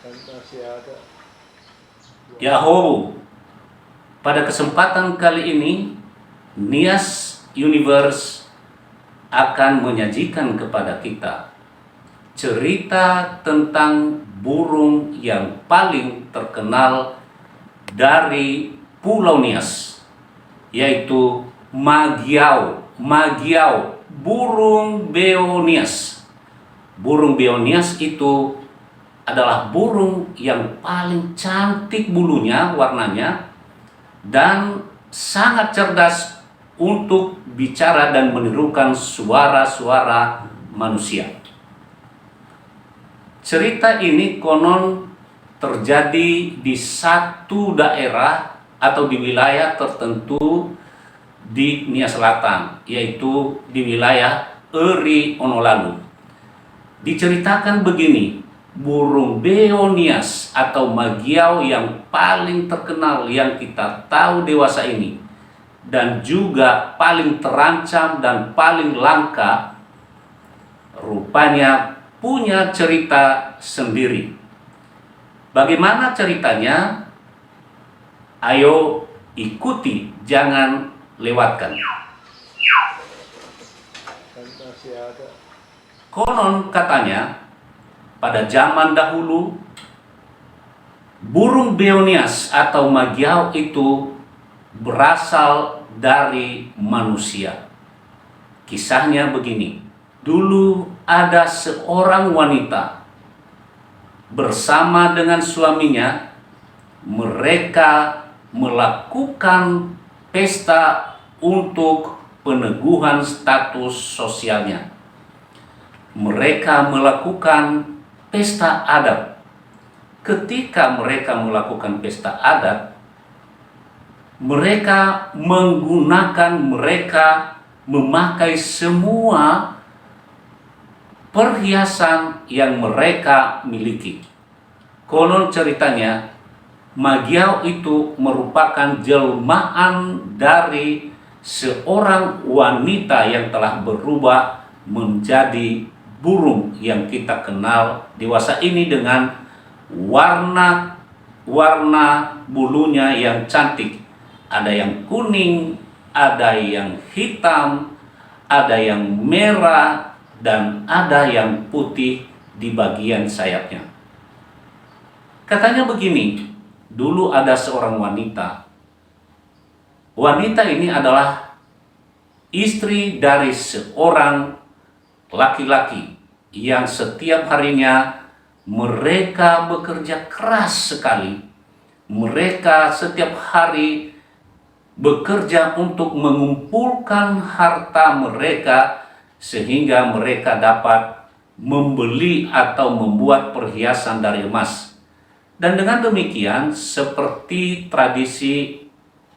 Kan masih ada. Yahoo, pada kesempatan kali ini Nias Universe akan menyajikan kepada kita cerita tentang burung yang paling terkenal dari Pulau Nias, yaitu Magiau. Magiau, burung beo Nias. Burung beo Nias itu adalah burung yang paling cantik bulunya, warnanya, dan sangat cerdas untuk bicara dan menirukan suara-suara manusia. Cerita ini konon terjadi di satu daerah atau di wilayah tertentu di Nia Selatan, yaitu di wilayah Eri Onolalu. Diceritakan begini, burung beo Nias atau Magiau yang paling terkenal yang kita tahu dewasa ini, dan juga paling terancam dan paling langka, rupanya punya cerita sendiri. Bagaimana ceritanya? Ayo ikuti, jangan lewatkan. Kan masih ada. Konon katanya, pada zaman dahulu, burung beo Nias atau Magiau itu berasal dari manusia. Kisahnya begini, dulu ada seorang wanita bersama dengan suaminya. Mereka melakukan pesta untuk peneguhan status sosialnya. Mereka melakukan pesta adat. Ketika mereka melakukan pesta adat, mereka memakai semua perhiasan yang mereka miliki. Konon ceritanya, Magiau itu merupakan jelmaan dari seorang wanita yang telah berubah menjadi burung yang kita kenal dewasa ini dengan warna bulunya yang cantik. Ada yang kuning, ada yang hitam, ada yang merah, dan ada yang putih di bagian sayapnya. Katanya begini, dulu ada seorang wanita. Wanita ini adalah istri dari seorang laki-laki yang setiap harinya mereka bekerja keras sekali. Mereka setiap hari bekerja untuk mengumpulkan harta mereka sehingga mereka dapat membeli atau membuat perhiasan dari emas. Dan dengan demikian, seperti tradisi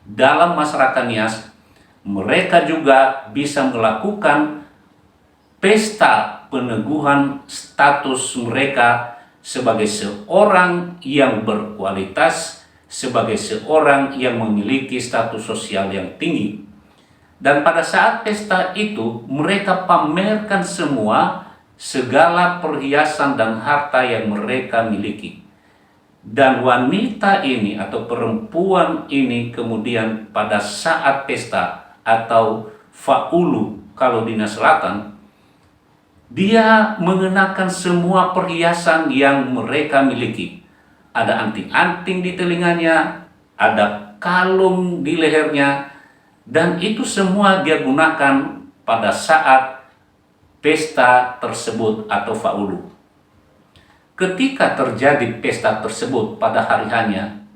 dalam masyarakat Nias, mereka juga bisa melakukan pesta peneguhan status mereka sebagai seorang yang berkualitas, sebagai seorang yang memiliki status sosial yang tinggi. Dan pada saat pesta itu, mereka pamerkan semua segala perhiasan dan harta yang mereka miliki. Dan wanita ini atau perempuan ini kemudian pada saat pesta atau faulu kalau di Nia Selatan, dia mengenakan semua perhiasan yang mereka miliki. Ada anting-anting di telinganya, ada kalung di lehernya, dan itu semua dia gunakan pada saat pesta tersebut atau faulu. Ketika terjadi pesta tersebut pada hari hanya,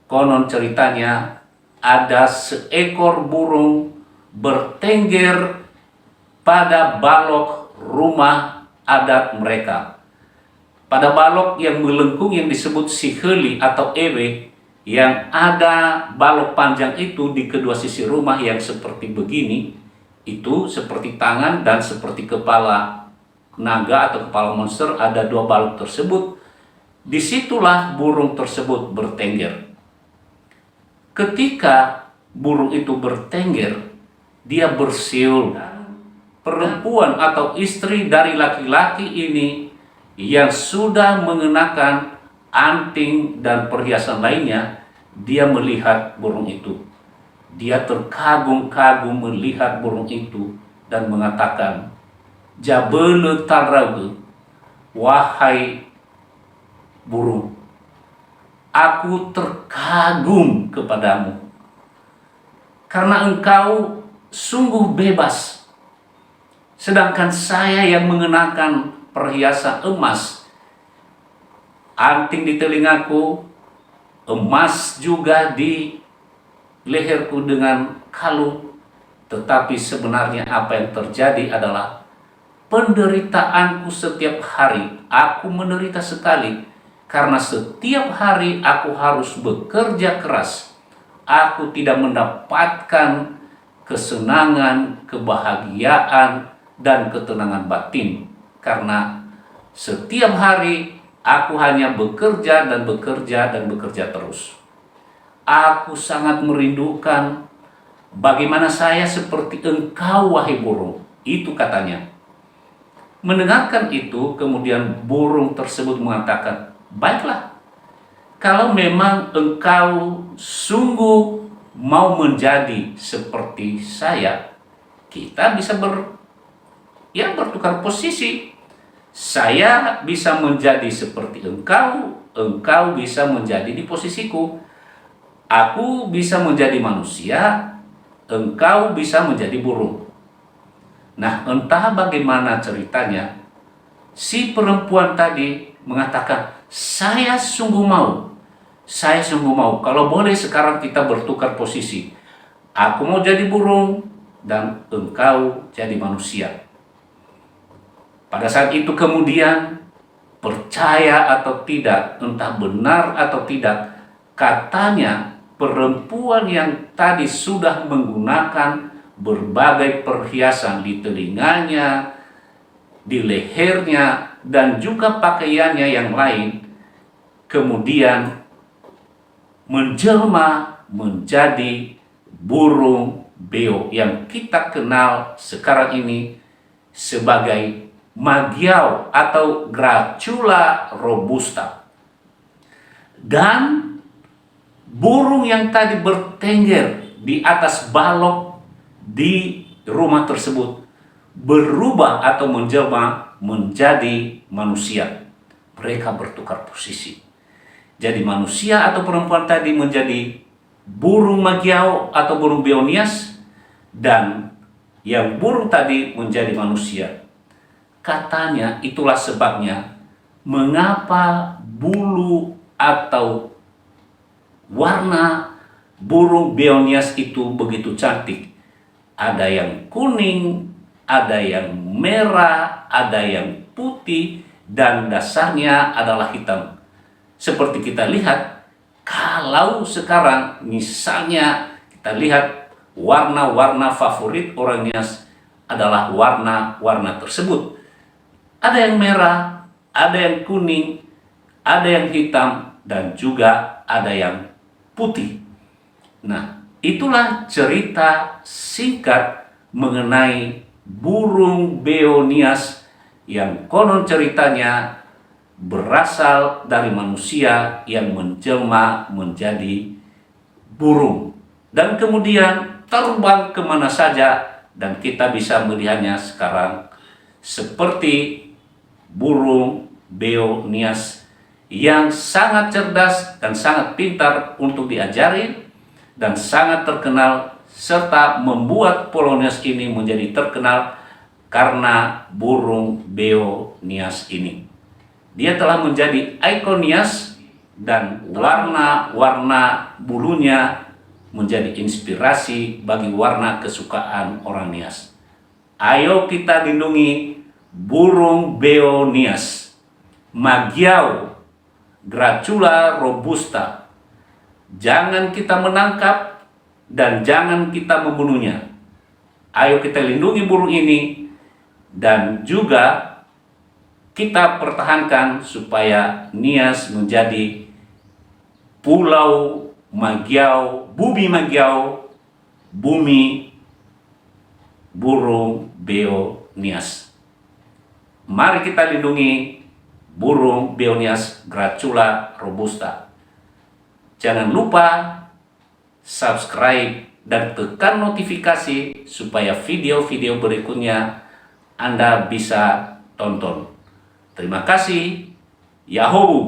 konon ceritanya ada seekor burung bertengger pada balok rumah adat mereka. Pada balok yang melengkung yang disebut siheli atau ewe, yang ada balok panjang itu di kedua sisi rumah yang seperti begini, itu seperti tangan dan seperti kepala naga atau kepala monster, ada dua balok tersebut. Disitulah burung tersebut bertengger. Ketika burung itu bertengger, dia bersiul. Perempuan atau istri dari laki-laki ini yang sudah mengenakan anting dan perhiasan lainnya, dia melihat burung itu. Dia terkagum-kagum melihat burung itu dan mengatakan, "Jabele tarabe, wahai burung, aku terkagum kepadamu karena engkau sungguh bebas. Sedangkan saya yang mengenakan perhiasan emas, anting di telingaku, emas juga di leherku dengan kalung. Tetapi sebenarnya apa yang terjadi adalah penderitaanku setiap hari. Aku menderita sekali karena setiap hari aku harus bekerja keras. Aku tidak mendapatkan kesenangan, kebahagiaan, dan ketenangan batin karena setiap hari aku hanya bekerja dan bekerja dan bekerja terus. Aku sangat merindukan bagaimana saya seperti engkau, wahai burung." Itu katanya. Mendengarkan itu, kemudian burung tersebut mengatakan, "Baiklah, kalau memang engkau sungguh mau menjadi seperti saya, kita bisa bertukar posisi. Saya bisa menjadi seperti engkau, engkau bisa menjadi di posisiku. Aku bisa menjadi manusia, engkau bisa menjadi burung." Nah, entah bagaimana ceritanya, si perempuan tadi mengatakan, saya sungguh mau. Kalau boleh sekarang kita bertukar posisi. Aku mau jadi burung dan engkau jadi manusia." Pada saat itu kemudian, percaya atau tidak, entah benar atau tidak, katanya perempuan yang tadi sudah menggunakan berbagai perhiasan di telinganya, di lehernya, dan juga pakaiannya yang lain, kemudian menjelma menjadi burung beo yang kita kenal sekarang ini sebagai magiau atau Gracchula robusta. Dan burung yang tadi bertengger di atas balok di rumah tersebut berubah atau menjelma menjadi manusia. Mereka bertukar posisi. Jadi manusia atau perempuan tadi menjadi burung magiau atau burung beonias, dan yang burung tadi menjadi manusia. Katanya itulah sebabnya mengapa bulu atau warna burung beonias itu begitu cantik. Ada yang kuning, ada yang merah, ada yang putih, dan dasarnya adalah hitam. Seperti kita lihat, kalau sekarang misalnya kita lihat warna-warna favorit orangnya adalah warna-warna tersebut. Ada yang merah, ada yang kuning, ada yang hitam, dan juga ada yang putih. Nah, itulah cerita singkat mengenai burung beonias yang konon ceritanya berasal dari manusia yang menjelma menjadi burung dan kemudian terbang kemana saja, dan kita bisa melihatnya sekarang seperti burung beonias yang sangat cerdas dan sangat pintar untuk diajari dan sangat terkenal, serta membuat Polonius ini menjadi terkenal karena burung beonias ini. Dia telah menjadi ikon Nias dan warna-warna bulunya menjadi inspirasi bagi warna kesukaan orang Nias. Ayo kita lindungi burung beonias, magiau, Gracchula robusta. Jangan kita menangkap dan jangan kita membunuhnya. Ayo kita lindungi burung ini dan juga kita pertahankan supaya Nias menjadi pulau magiau, bumi burung beonias. Mari kita lindungi burung Bionias gracula robusta. Jangan lupa subscribe dan tekan notifikasi supaya video-video berikutnya Anda bisa tonton. Terima kasih. Yahoo!